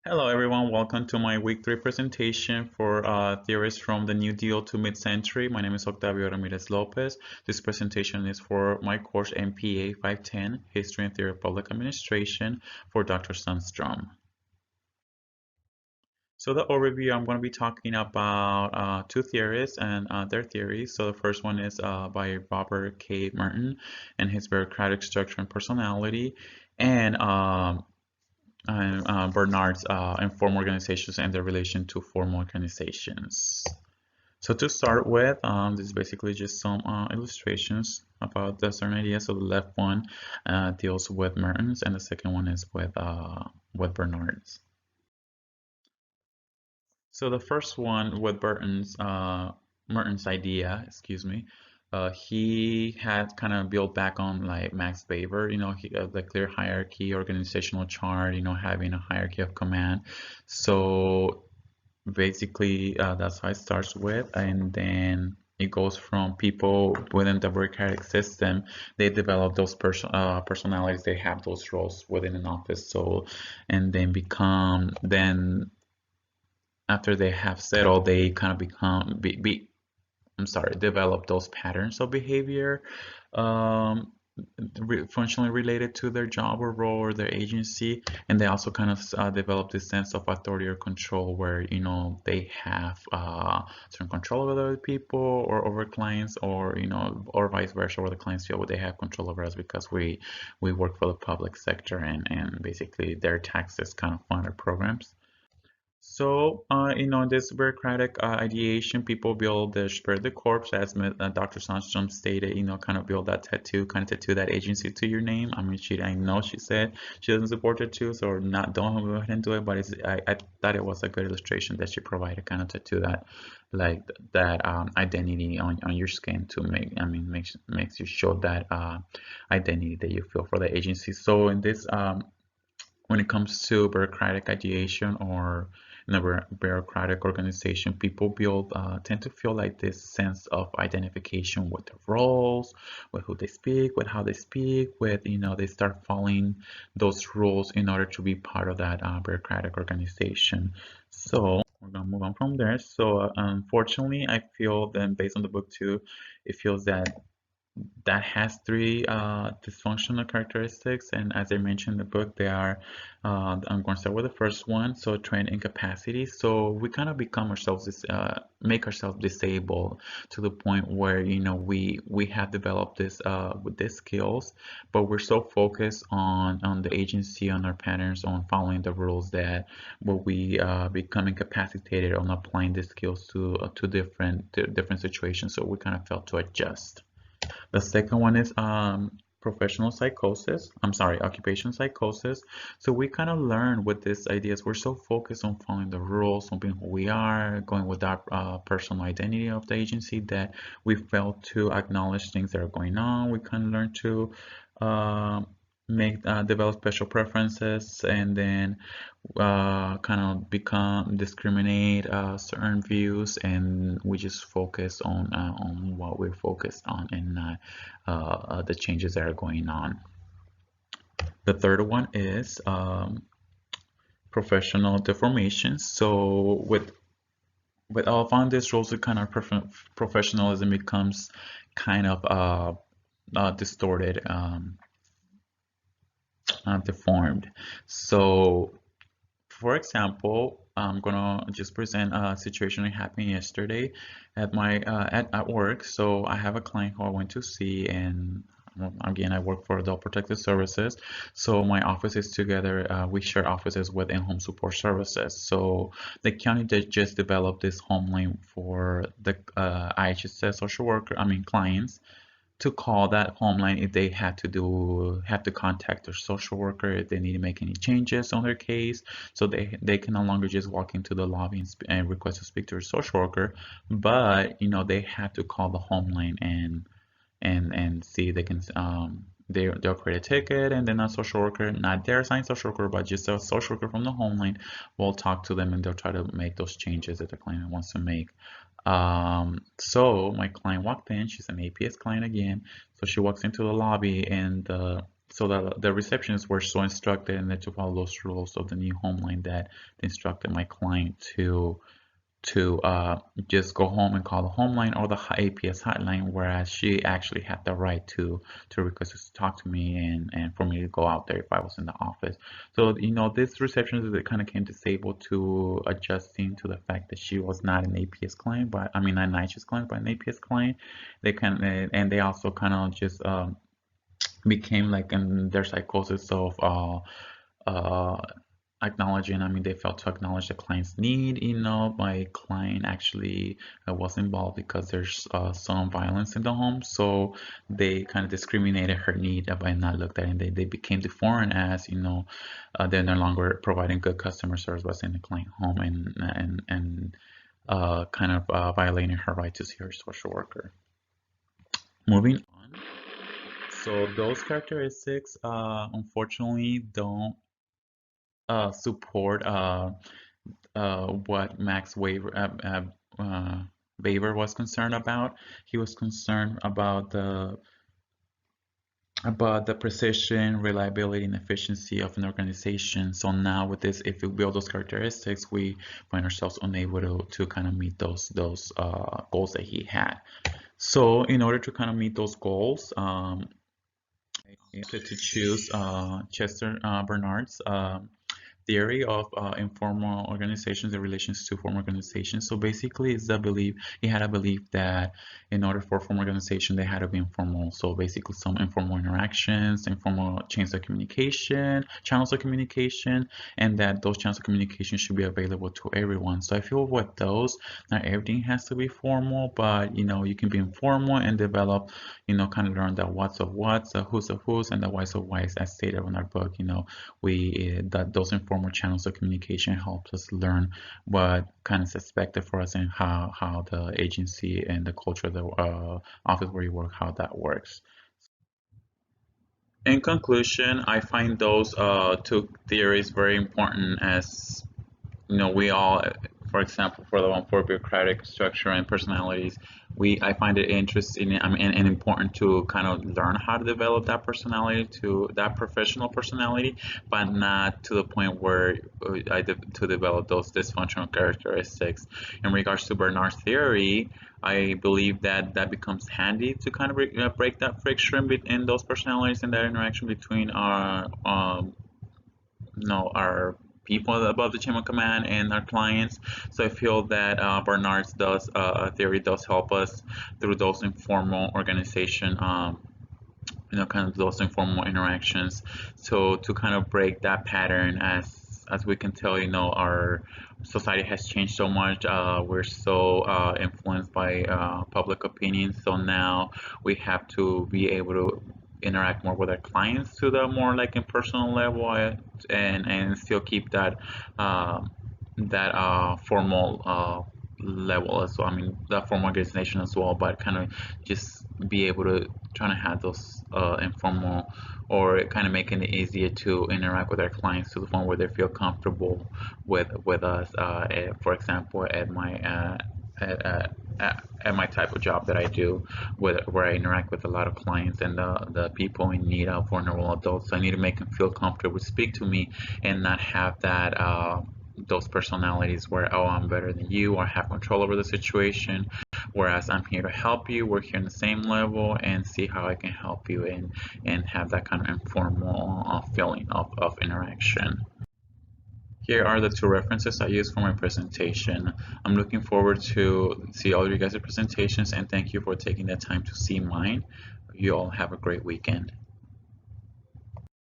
Hello everyone, welcome to my week 3 presentation for Theorists from the New Deal to Mid-Century. My name is Octavio Ramirez Lopez. This presentation is for my course MPA 510, History and Theory of Public Administration for Dr. Sundstrom. So the overview, I'm going to be talking about two theorists and their theories. So the first one is by Robert K. Merton and his bureaucratic structure and personality. And Bernard's informal organizations and their relation to formal organizations. So to start with, this is basically just some illustrations about the certain ideas. So the left one deals with Mertens, and the second one is with Bernard's. So the first one with Mertens idea, excuse me, he had kind of built back on like Max Weber, the clear hierarchy, organizational chart, having a hierarchy of command. So basically, that's how it starts with, and then it goes from people within the bureaucratic system. They develop those personalities. They have those roles within an office. So, and then after they have settled, they kind of develop those patterns of behavior, um, functionally related to their job or role or their agency, and they also kind of develop this sense of authority or control where they have certain control over other people or over clients, or vice versa, where the clients feel they have control over us because we work for the public sector, and basically their taxes kind of fund our programs. So, this bureaucratic ideation, people build the spread the corpse, as Dr. Sandstrom stated, kind of build that tattoo, kind of tattoo that agency to your name. I mean, I know she said she doesn't support tattoos or not, don't go ahead and do it, but I thought it was a good illustration that she provided, kind of tattoo that, like that identity on your skin to makes you show that identity that you feel for the agency. So in this, when it comes to bureaucratic ideation or in a bureaucratic organization, people tend to feel like this sense of identification with their roles, with who they speak, with how they speak, with, they start following those rules in order to be part of that bureaucratic organization. So we're gonna move on from there. So unfortunately, I feel then based on the book too, it feels that has three dysfunctional characteristics, and as I mentioned in the book, they are I'm going to start with the first one. So trained incapacity. So we kind of become ourselves make ourselves disabled to the point where we have developed this with these skills, but we're so focused on the agency, on our patterns, on following the rules, that we become incapacitated on applying these skills to different situations. So we kind of fail to adjust. The second one is professional psychosis. I'm sorry, occupational psychosis. So we kind of learn with these ideas. We're so focused on following the rules, on being who we are, going with our personal identity of the agency, that we fail to acknowledge things that are going on. We kind of learn to uh, develop special preferences, and then kind of become discriminate certain views, and we just focus on what we're focused on, and the changes that are going on. The third one is professional deformation. So with all found these roles, the kind of professionalism becomes kind of distorted, deformed. So for example, I'm gonna just present a situation that happened yesterday at my at work. So I have a client who I went to see, and again, I work for Adult Protective Services. So my office is together. We share offices with in-home support services. So the county did just develop this home line for the IHSS social worker, clients, to call that home line if they have to contact their social worker if they need to make any changes on their case. So they can no longer just walk into the lobby and request to speak to a social worker, but they have to call the home line and see if they can they'll create a ticket, and then a social worker, not their assigned social worker, but just a social worker from the home line, will talk to them, and they'll try to make those changes that the client wants to make. So my client walked in. She's an APS client again. So she walks into the lobby, and the so the receptionists were so instructed and to follow those rules of the new home line that they instructed my client to just go home and call the home line or the APS hotline, whereas she actually had the right to request us to talk to me and for me to go out there if I was in the office. So, this receptionist that kind of came disabled to adjusting to the fact that she was not an APS client, but I mean, not an IHS client, but an APS client. They and they also kind of just became like in their psychosis of uh, acknowledging, I mean, they felt to acknowledge the client's need. My client actually was involved because there's some violence in the home, so they kind of discriminated her need by not looked at it, and they became deformed as, they're no longer providing good customer service by sending the client home and kind of violating her right to see her social worker. Moving on. So those characteristics, unfortunately, don't support what Max Weber was concerned about. He was concerned about the precision, reliability, and efficiency of an organization. So now with this, if we build those characteristics, we find ourselves unable to kind of meet those goals that he had. So in order to kind of meet those goals, I wanted to choose Chester Bernard's theory of informal organizations in relations to formal organizations. So basically, it's the belief, he had a belief that in order for a formal organization, they had to be informal. So basically, some informal interactions, informal channels of communication, and that those channels of communication should be available to everyone. So I feel with those, not everything has to be formal, but you can be informal and develop, kind of learn the what's of what's, the who's of who's, and the why's of why's, as stated in our book. Those informal channels of communication helps us learn what kind of is expected for us and how the agency and the culture of the office where you work, how that works. In conclusion, I find those two theories very important as we all, for example, for the one for bureaucratic structure and personalities, I find it interesting, I mean, and important to kind of learn how to develop that personality, to that professional personality, but not to the point where to develop those dysfunctional characteristics. In regards to Bernard's theory, I believe that becomes handy to kind of break that friction in those personalities and that interaction between our people above the chain of command and our clients. So I feel that Bernard's theory does help us through those informal organization, kind of those informal interactions. So to kind of break that pattern, as we can tell, our society has changed so much. We're so influenced by public opinion. So now we have to be able to interact more with our clients to the more like impersonal level, and still keep that formal level as well. I mean, that formal organization as well, but kind of just be able to try to have those informal, or kind of making it easier to interact with our clients to the point where they feel comfortable with us. For example, at my type of job that I do, where I interact with a lot of clients and the people in need of vulnerable adults. So I need to make them feel comfortable to speak to me and not have that those personalities where, oh, I'm better than you, or have control over the situation, whereas I'm here to help you, we're here on the same level, and see how I can help you and have that kind of informal feeling of interaction. Here are the two references I used for my presentation. I'm looking forward to see all of you guys' presentations, and thank you for taking the time to see mine. You all have a great weekend.